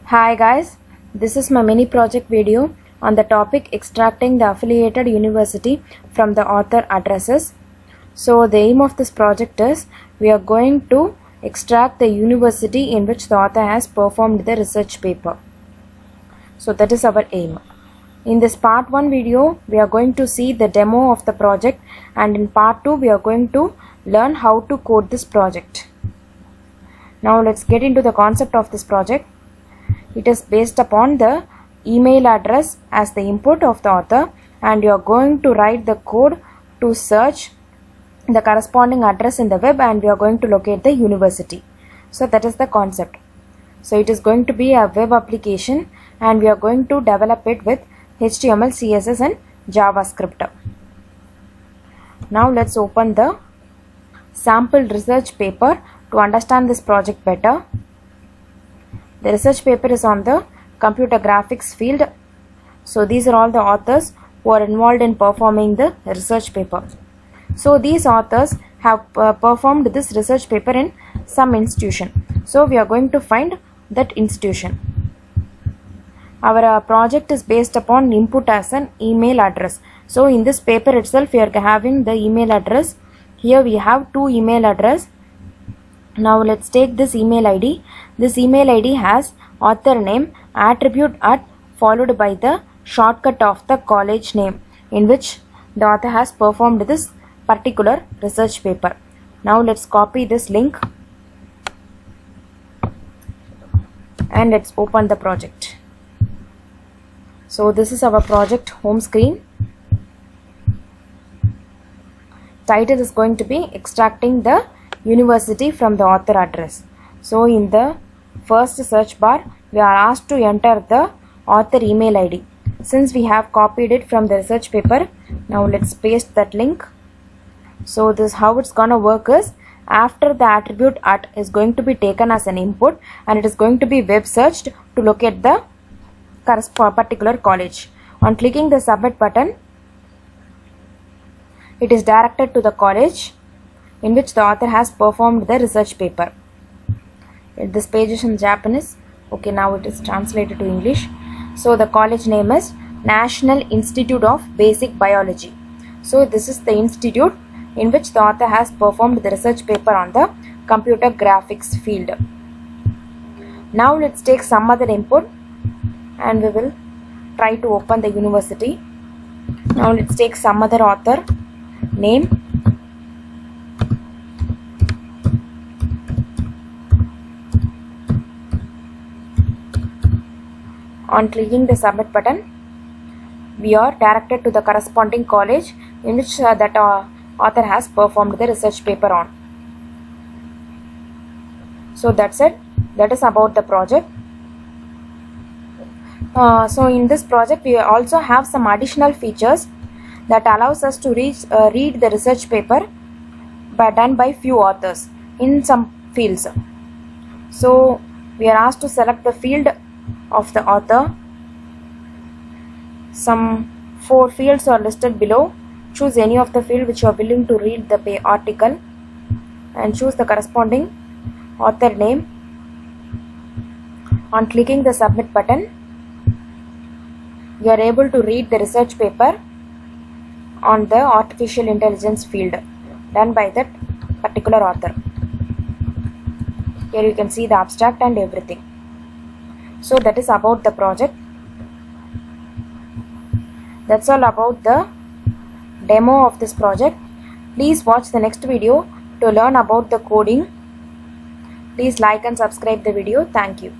Hi guys, this is my mini project video on the topic extracting the affiliated university from the author addresses. So the aim of this project is we are going to extract the university in which the author has performed the research paper. So that is our aim. In this part 1 video, we are going to see the demo of the project, and in part 2 we are going to learn how to code this project. Now let's get into the concept of this project. It is based upon the email address as the input of the author, and you are going to write the code to search the corresponding address in the web, and we are going to locate the university. So that is the concept. So it is going to be a web application, and we are going to develop it with HTML, CSS and JavaScript. Now let's open the sample research paper to understand this project better. The research paper is on the computer graphics field. So these are all the authors who are involved in performing the research paper. So these authors have performed this research paper in some institution. So we are going to find that institution. Our project is based upon input as an email address. So in this paper itself we are having the email address. Here we have two email address. Now let's take this email ID. This email ID has author name, attribute at, followed by the shortcut of the college name in which the author has performed this particular research paper. Now let's copy this link and let's open the project. So this is our project home screen. Title is going to be extracting the university from the author address. So in the first search bar we are asked to enter the author email ID. Since we have copied it from the research paper, now let's paste that link. So this how it's gonna work is, after the attribute at is going to be taken as an input, and it is going to be web searched to locate the particular college. On clicking the submit button, it is directed to the college in which the author has performed the research paper. This page is in Japanese. Okay, now it is translated to English. So the college name is National Institute of Basic Biology. So this is the institute in which the author has performed the research paper on the computer graphics field. Now let's take some other input and we will try to open the university. Now let's take some other author name. On clicking the submit button, we are directed to the corresponding college in which that author has performed the research paper on. So that's it. That is about the project. So in this project we also have some additional features that allows us to read the research paper done by few authors in some fields. So we are asked to select the field of the author. Some 4 fields are listed below. Choose any of the field which you are willing to read the article and choose the corresponding author name. On clicking the submit button, you are able to read the research paper on the artificial intelligence field done by that particular author. Here you can see the abstract and everything. So that is about the project. That's all about the demo of this project. Please watch the next video to learn about the coding. Please like and subscribe the video. Thank you.